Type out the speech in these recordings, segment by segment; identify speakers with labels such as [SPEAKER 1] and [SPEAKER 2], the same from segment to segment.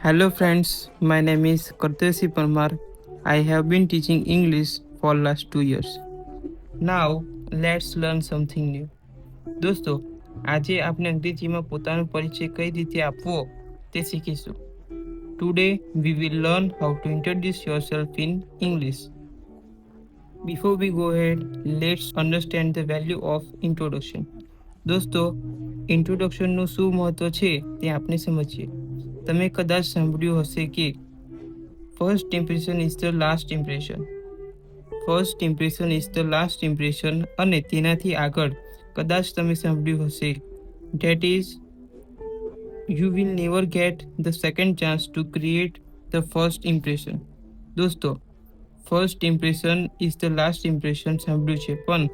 [SPEAKER 1] Hello friends, my name is Kartesi Parmar. I have been teaching English for last 2 years. Now let's learn something new. દોસ્તો, આજે આપણે અંગ્રેજીમાં પોતાનો પરિચય કઈ રીતે આપવો તે શીખીશું. Today we will learn how to introduce yourself in English. Before we go ahead, let's understand the value of introduction. દોસ્તો, ઇન્ટ્રોડક્શનનું શું મહત્વ છે તે આપણે સમજીએ. તમે કદાચ સાંભળ્યું હશે કે first impression is the last impression. First impression is the last impression અને તેનાથી આગળ કદાચ તમે સાંભળ્યું હશે that is you will never get the second chance to create the first impression. દોસ્તો, first impression is the last impression સાંભળ્યું છે, પણ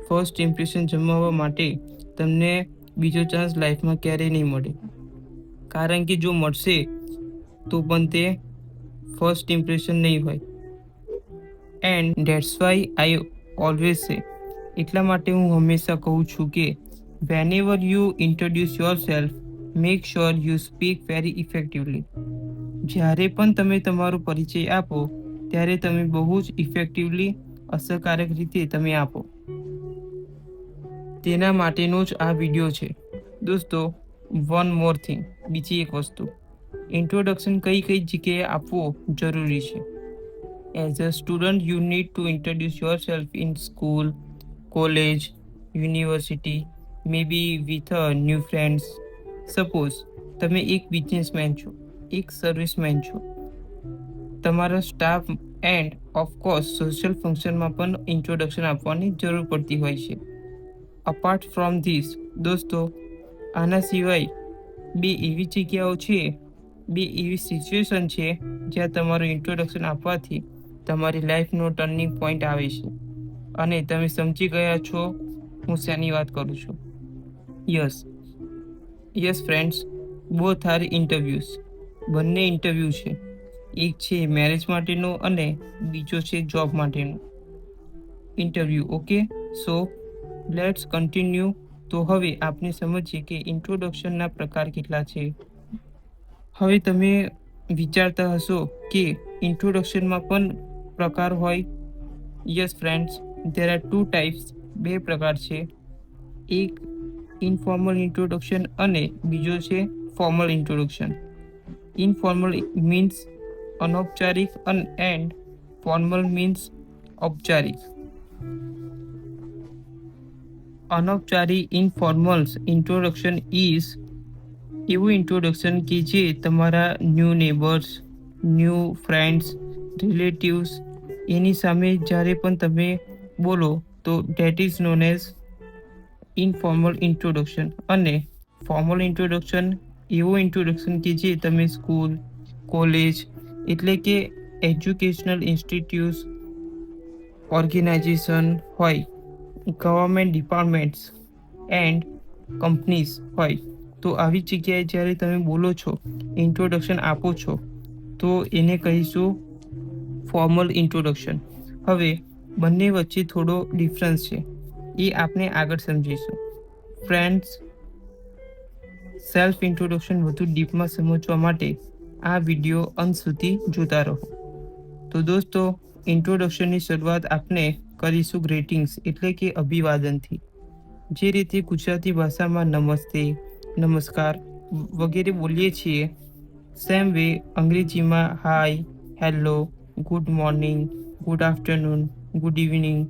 [SPEAKER 1] ફર્સ્ટ ઇમ્પ્રેશન જમાવવા માટે તમને બીજો ચાન્સ લાઈફમાં ક્યારેય નહીં મળે. કારણ કે જો મળશે તો પણ તે ફર્સ્ટ ઇમ્પ્રેશન નહીં હોય. And that's why I always say, એટલા માટે હું હંમેશા કહું છું કે વેનેવર you introduce your self make sure you speak very effectively. જ્યારે પણ તમે તમારો પરિચય આપો ત્યારે તમે બહુ જ ઇફેક્ટિવલી અસરકારક રીતે તમે આપો. તેના માટેનો જ આ વિડીયો છે. દોસ્તો, વન મોર થિંગ, બીજી એક વસ્તુ, ઇન્ટ્રોડક્શન કઈ કઈ જગ્યાએ આપવું જરૂરી છે. As a student you need to introduce your self in school, college, university, may be with new friends. Suppose તમે એક બિઝનેસમેન છો, એક સર્વિસમેન છો, તમારા સ્ટાફ એન્ડ ઓફકોર્સ સોશિયલ ફંક્શનમાં પણ ઇન્ટ્રોડક્શન આપવાની જરૂર પડતી હોય છે. અપાર્ટ ફ્રોમ ધીસ, દોસ્તો, આના સિવાય બે એવી જગ્યાઓ છે, બે એવી સિચ્યુએશન છે જ્યાં તમારું ઇન્ટ્રોડક્શન આપવાથી તમારી લાઈફનો ટર્નિંગ પોઈન્ટ આવે છે. અને તમે સમજી ગયા છો હું શેની વાત કરું છું. Yes friends, both are interviews. બંને ઇન્ટરવ્યૂ છે. એક છે મેરેજ માટેનો અને બીજો છે જોબ માટેનો interview. Okay, so let's continue. તો હવે આપણે સમજીએ કે ઇન્ટ્રોડક્શનના પ્રકાર કેટલા છે. હવે તમે વિચારતા હશો કે ઇન્ટ્રોડક્શનમાં પણ પ્રકાર હોય. Yes friends, there are two types, બે પ્રકાર છે. એક ઇનફોર્મલ ઇન્ટ્રોડક્શન અને બીજો છે ફોર્મલ ઇન્ટ્રોડક્શન. ઇનફોર્મલ મીન્સ અનૌપચારિક એન્ડ ફોર્મલ મીન્સ ઔપચારિક. અનૌપચારિક ઇનફોર્મલ્સ ઇન્ટ્રોડક્શન ઇઝ એવું ઇન્ટ્રોડક્શન કે જે તમારા new neighbours, new friends, relatives એની સામે જ્યારે પણ તમે બોલો તો that is known as informal introduction. અને ફોર્મલ ઇન્ટ્રોડક્શન એવું ઇન્ટ્રોડક્શન કે જે તમે સ્કૂલ, કોલેજ એટલે કે એજ્યુકેશનલ ઇન્સ્ટિટ્યૂટ્સ, ઓર્ગેનાઇઝેશન હોય, ગવર્મેન્ટ ડિપાર્ટમેન્ટ્સ એન્ડ કંપનીઝ હોય, તો આવી જગ્યાએ જ્યારે તમે બોલો છો, ઇન્ટ્રોડક્શન આપો છો, તો એને કહીશું ફોર્મલ ઇન્ટ્રોડક્શન. હવે બંને વચ્ચે થોડો ડિફરન્સ છે, એ આપણે આગળ સમજીશું. ફ્રેન્ડ્સ, સેલ્ફ ઇન્ટ્રોડક્શન વધુ ડીપમાં સમજવા માટે આ વિડીયો અંત સુધી જોતા રહો. તો દોસ્તો, ઇન્ટ્રોડક્શનની શરૂઆત આપણે કરીશું ગ્રીટિંગ્સ એટલે કે અભિવાદનથી. જે રીતે ગુજરાતી ભાષામાં નમસ્તે, નમસ્કાર વગેરે બોલીએ છીએ, સેમ વે અંગ્રેજીમાં hi, hello, good morning, good afternoon, good evening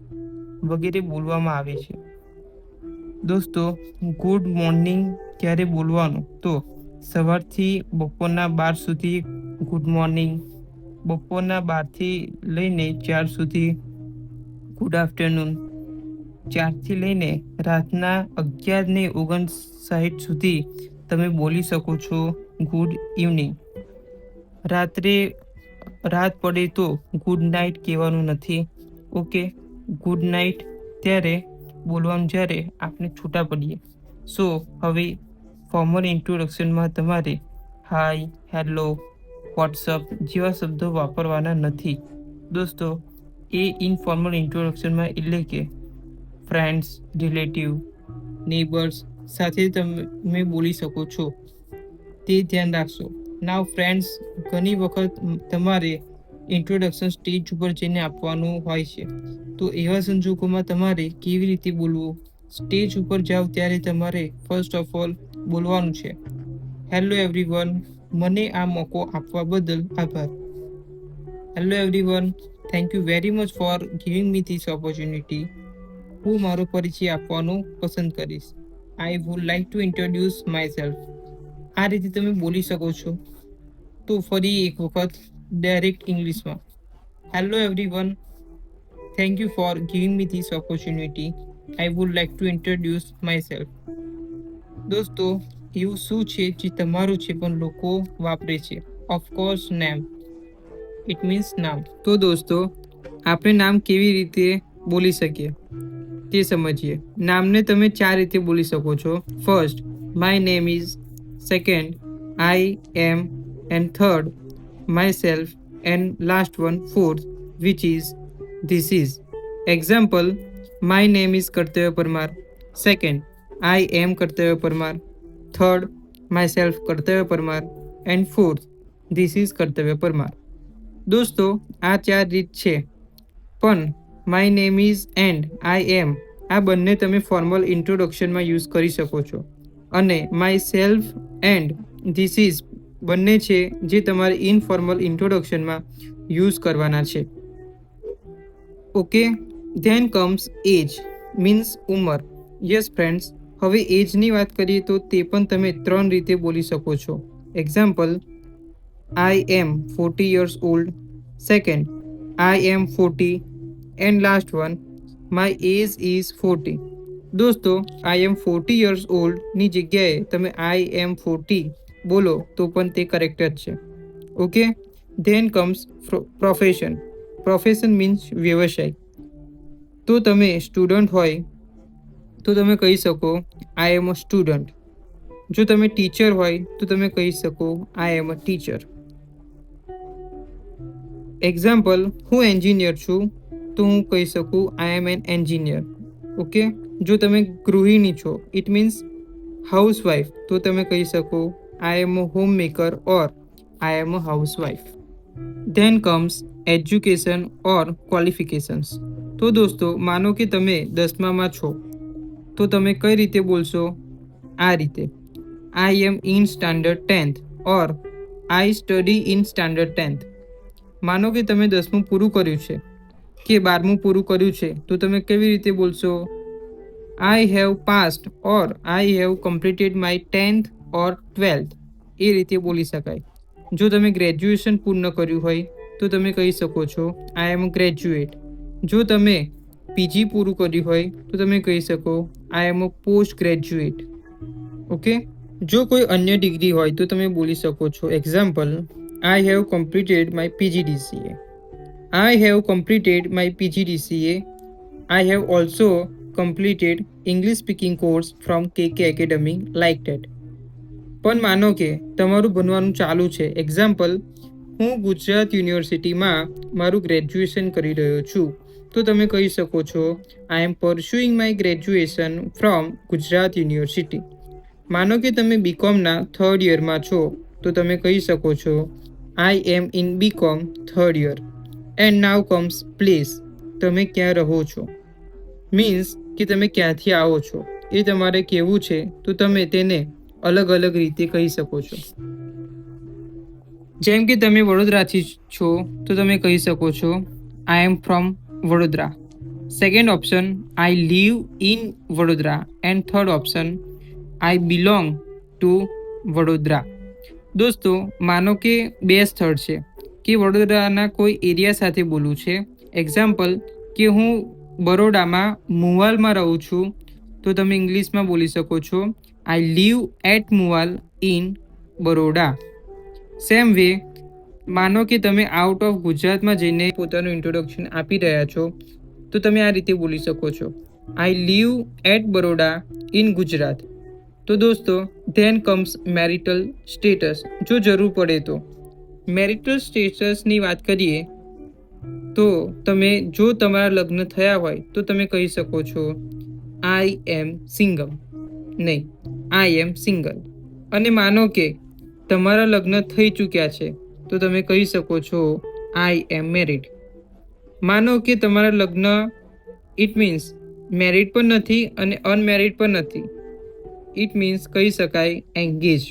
[SPEAKER 1] વગેરે બોલવામાં આવે છે. દોસ્તો, ગુડ મોર્નિંગ ક્યારે બોલવાનું? તો સવારથી બપોરના 12 સુધી ગુડ મોર્નિંગ, બપોરના 12થી લઈને 4 સુધી ગુડ આફ્ટરનૂન, 4થી લઈને રાતના 11:59 સુધી તમે બોલી શકો છો ગુડ ઇવનિંગ. રાત પડે તો ગુડ નાઇટ કહેવાનું નથી. ઓકે, ગુડ નાઇટ ત્યારે બોલવાનું જ્યારે આપણે છૂટા પડીએ. સો હવે ફોર્મલ ઇન્ટ્રોડક્શનમાં તમારે હાય, હેલો, વોટ્સઅપ જેવા શબ્દો વાપરવાના નથી. દોસ્તો, એ ઇનફોર્મલ ઇન્ટ્રોડક્શનમાં એટલે કે ફ્રેન્ડ્સ, રિલેટિવ, નેબર્સ સાથે તમે બોલી શકો છો, તે ધ્યાન રાખશો. નાવ ફ્રેન્ડ્સ, ઘણી વખત તમારે ઇન્ટ્રોડક્શન સ્ટેજ ઉપર જઈને આપવાનું હોય છે. તો એવા સંજોગોમાં તમારે કેવી રીતે બોલવું? સ્ટેજ ઉપર જાઓ ત્યારે તમારે ફર્સ્ટ ઓફ ઓલ બોલવાનું છે, હેલો એવરીવન, મને આ મોકો આપવા બદલ આભાર. Hello everyone, thank you very much for giving me this opportunity. હું મારો પરિચય આપવાનું પસંદ કરીશ. I would like to introduce my self. આ રીતે તમે બોલી શકો છો. તો ફરી એક વખત ડાયરેક્ટ ઇંગ્લિશમાં, hello everyone, thank you for giving me this opportunity. I would like to introduce my self. દોસ્તો, એવું શું છે જે તમારું છે પણ લોકો વાપરે છે? Of course name. ઇટ મીન્સ નામ. તો દોસ્તો, આપણે નામ કેવી રીતે બોલી શકીએ તે સમજીએ. નામને તમે 4 રીતે બોલી શકો છો. First, my name is. Second, I am. And third, my self. And last one, fourth, which is, this is. Example, my name is Kartavya Parmar. Second, I am Kartavya Parmar. Third, my self Kartavya Parmar. And fourth, this is Kartavya Parmar. દોસ્તો, આ 4 રીત છે, પણ my name is and I am આ બંને તમે formal ઇન્ટ્રોડક્શનમાં use કરી શકો છો, અને my self and this is બંને છે જે તમારે ઇનફોર્મલ ઇન્ટ્રોડક્શનમાં યુઝ કરવાના છે. ઓકે, ધેન કમ્સ એજ, મીન્સ ઉંમર. યસ ફ્રેન્ડ્સ, હવે એજની વાત કરીએ તો તે પણ તમે 3 રીતે બોલી શકો છો. Example, I am 40 years old. Second, I am 40. And last one, my age is 40. દોસ્તો, I am 40 years old ની જગ્યાએ તમે I am 40 બોલો તો પણ તે કરેક્ટ જ છે. Okay, then comes profession. Profession means વ્યવસાય. તો તમે સ્ટુડન્ટ હોય તો તમે કહી શકો I am a student. જો તમે ટીચર હોય તો તમે કહી શકો I am a teacher. Example, હું એન્જિનિયર છું તો હું કહી શકું આઈ એમ એન એન્જિનિયર. ઓકે, જો તમે ગૃહિણી છો, ઇટ મીન્સ હાઉસવાઈફ, તો તમે કહી શકો આઈ એમ અ હોમ મેકર ઓર આઈ એમ અ હાઉસવાઈફ. ધેન કમ્સ એજ્યુકેશન ઓર ક્વોલિફિકેશન્સ. તો દોસ્તો, માનો કે તમે 10મામાં છો તો તમે કઈ રીતે બોલશો? આ રીતે, I am in standard 10th or I study in standard 10th. માનો કે તમે 10મું પૂરું કર્યું છે કે 12મું પૂરું કર્યું છે તો તમે કેવી રીતે બોલશો? I have passed or I have completed my 10th or 12th. એ રીતે બોલી શકાય. જો તમે ગ્રેજ્યુએશન પૂર્ણ કર્યું હોય તો તમે કહી શકો છો આઈ એમ ગ્રેજ્યુએટ. જો તમે પીજી પૂરું કર્યું હોય તો તમે કહી શકો આઈ એમ અ પોસ્ટ ગ્રેજ્યુએટ. ઓકે, જો કોઈ અન્ય ડિગ્રી હોય તો તમે બોલી શકો છો. Example, I have completed my PGDCA. I have completed my PGDCA. I have also completed English speaking course from KK Academy like that. પણ માનો કે તમારું ભણવાનું ચાલુ છે. એક્ઝામ્પલ, હું ગુજરાત યુનિવર્સિટીમાં મારું ગ્રેજ્યુએશન કરી રહ્યો છું તો તમે કહી શકો છો I am pursuing my graduation from Gujarat university. માનો કે તમે બીકોમના 3rd યરમાં છો તો તમે કહી શકો છો I am in BCom 3rd year. And now comes place. તમે ક્યાં રહો છો? મીન્સ કે તમે ક્યાંથી આવો છો એ તમારે કહેવું છે તો તમે તેને અલગ અલગ રીતે કહી શકો છો. જેમ કે તમે વડોદરાથી છો તો તમે કહી શકો છો I am from Vadodara. Second option, I live in Vadodara. And third option, I belong to Vadodara. દોસ્તો, માનો કે 2 સ્થળ છે કે વડોદરાના કોઈ એરિયા સાથે બોલવું છે. એક્ઝામ્પલ, કે હું બરોડામાં મુવાલમાં રહું છું તો તમે ઇંગ્લિશમાં બોલી શકો છો I live at Muval in Baroda. Same way, માનો કે તમે આઉટ ઓફ ગુજરાતમાં જઈને પોતાનું ઇન્ટ્રોડક્શન આપી રહ્યા છો તો તમે આ રીતે બોલી શકો છો I live at Baroda in Gujarat. તો દોસ્તો, ધેન કમ્સ મેરિટલ સ્ટેટસ. જો જરૂર પડે તો મેરિટલ સ્ટેટસની વાત કરીએ તો તમે જો તમારા લગ્ન થયા હોય તો તમે કહી શકો છો આઈ એમ સિંગલ. નહીં, આઈ એમ સિંગલ. અને માનો કે તમારા લગ્ન થઈ ચૂક્યા છે તો તમે કહી શકો છો આઈ એમ મેરિડ. માનો કે તમારા લગ્ન ઇટ મીન્સ મેરિડ પણ નથી અને અનમેરિડ પણ નથી. ઇટ મીન્સ કહી શકાય એન્ગેજ.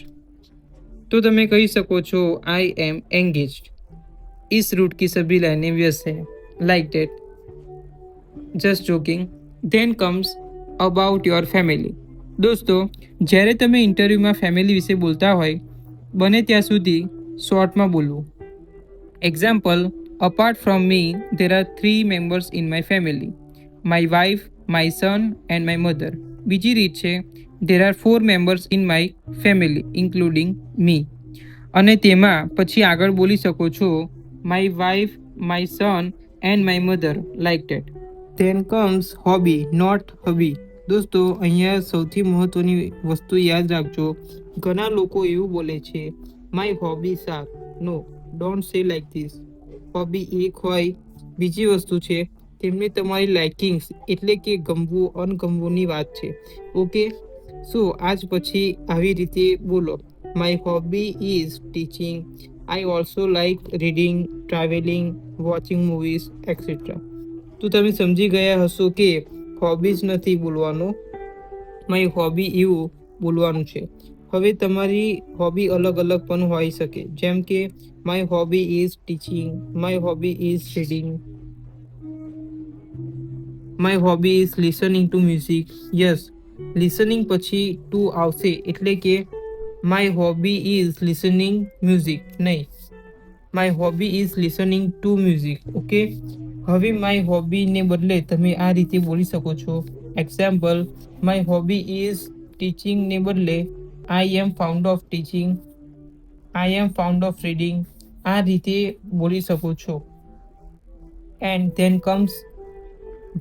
[SPEAKER 1] तो तुम्हें कही सको छो आई एम एंगेज्ड. इस रूट की सभी लाइनें व्यस्त है like that. Just joking. Then comes about your family. दोस्तों જ્યારે તમે ઇન્ટરવ્યૂમાં ફેમિલી વિશે બોલતા હોય બને ત્યાં સુધી શોર્ટમાં બોલવું. Example, apart from me there are 3 members in my family, my wife, my son and my mother. બીજી રીત છે there are 4 members in my family including me. અને તેમાં પછી આગળ બોલી શકો છો my wife, my son and my mother like that. Then comes hobby not hubby. દોસ્તો અહીંયા સૌથી મહત્ત્વની વસ્તુ યાદ રાખજો. ઘણા લોકો એવું બોલે છે my hobbies are. No, don't say like this. Hobby એક હોય. બીજી વસ્તુ છે તેમને તમારી લાઇકિંગ્સ એટલે કે ગમવું અનગમવુંની વાત છે. ઓકે, સો આજ પછી આવી રીતે બોલો. My hobby is teaching. I also like reading, travelling, watching movies et cetera. તો તમે સમજી ગયા હશો કે હોબીઝ નથી બોલવાનું, માય હોબી એવું બોલવાનું છે. હવે તમારી હોબી અલગ અલગ પણ હોઈ શકે, જેમ કે my hobby is teaching, my hobby is reading, my hobby is listening to music. Yes, listening પછી ટુ આવશે એટલે કે my hobby is listening music નહીં, my hobby is listening to music. Okay, હવે માય હોબીને બદલે તમે આ રીતે બોલી શકો છો. એક્ઝામ્પલ, માય હોબી ઇઝ ટીચિંગને બદલે I am found of teaching, I am found of reading. આ રીતે બોલી શકો છો. And then comes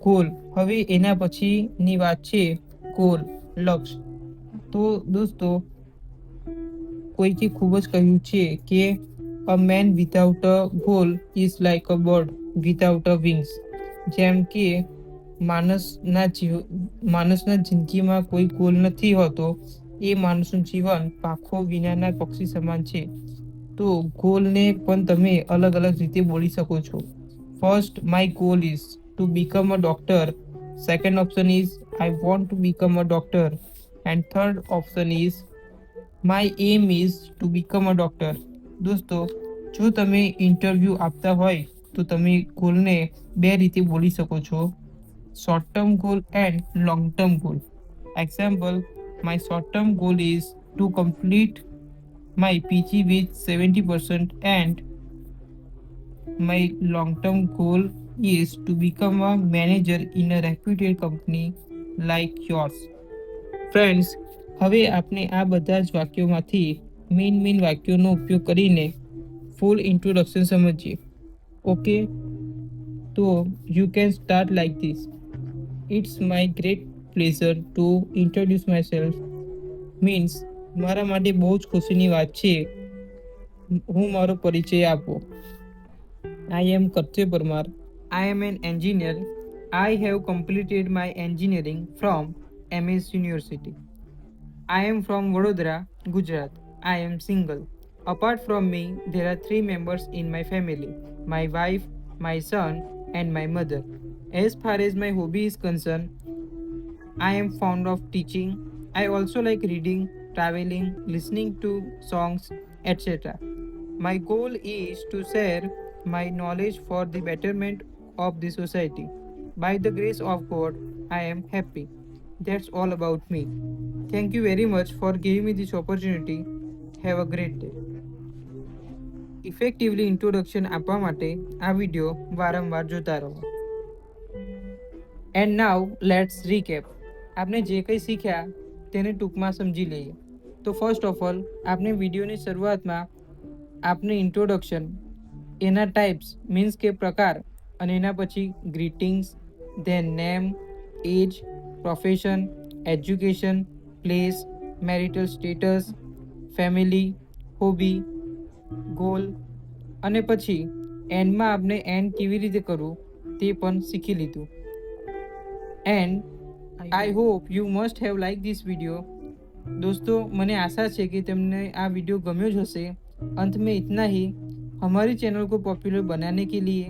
[SPEAKER 1] goal. હવે એના પછીની વાત છે ગોલ, લક્ષ્ય. તો દોસ્તો કોઈકે ખૂબ જ કહ્યું છે કે a man without a goal is like a bird without a wings. જેમ કે માણસના જિંદગીમાં કોઈ ગોલ નથી હોતો, એ માણસનું જીવન પાંખો વિનાના પક્ષી સમાન છે. તો ગોલને પણ તમે અલગ અલગ રીતે બોલી શકો છો. First, my goal is to become a doctor. Second option is I want to become a doctor. And third option is my aim is to become a doctor. દોસ્તો જો તમે ઇન્ટરવ્યૂ આપતા હોય તો તમે ગોલને બે રીતે બોલી શકો છો, short term goal and long term goal. Example, my short term goal is to complete my PG with 70% and my long term goal is to become a manager in a reputed company like yours. Friends, હવે આપણે આ બધા જ વાક્યોમાંથી main વાક્યોનો ઉપયોગ કરીને full introduction સમજીએ. Okay, તો you can start like this. It's my great pleasure to introduce my self. Means મારા માટે બહુ જ ખુશીની વાત છે હું મારો પરિચય આપો. I am Kartavya Parmar. I am an engineer. I have completed my engineering from MS university. I am from Vadodara, Gujarat. I am single. Apart from me, there are 3 members in my family: my wife, my son, and my mother. As far as my hobby is concerned, I am fond of teaching. I also like reading, traveling, listening to songs, etc. My goal is to share my knowledge for the betterment of the society. By the grace of God, I am happy. That's all about me. Thank you very much for giving me this opportunity. Have a great day. Effectively introduction આપવા માટે આ video વારંવાર જોતા રહો. And now let's recap. આપણે જે કંઈ શીખ્યા તેને ટૂંકમાં સમજી લઈએ. તો ફર્સ્ટ ઓફ ઓલ આપણે વિડીયોની શરૂઆતમાં આપણે ઇન્ટ્રોડક્શન, એના ટાઈપ્સ મીન્સ કે પ્રકાર, અને એના પછી greetings, then name, age, profession, education, place, marital status, family, hobby, goal, અને પછી એન્ડમાં આપણે એન્ડ કેવી રીતે કરવું તે પણ શીખી લીધું. And I hope you must have liked this video. दोस्तों मैंने आशा है कि तुमने आ वीडियो गम्यो જ હશે। अंत में इतना ही। हमारी चैनल को पॉपुलर बनाने के लिए,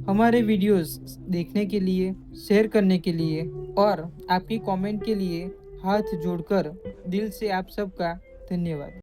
[SPEAKER 1] हमारे वीडियोस देखने के लिए, शेयर करने के लिए और आपकी कमेंट के लिए हाथ जोड़कर दिल से आप सबका धन्यवाद।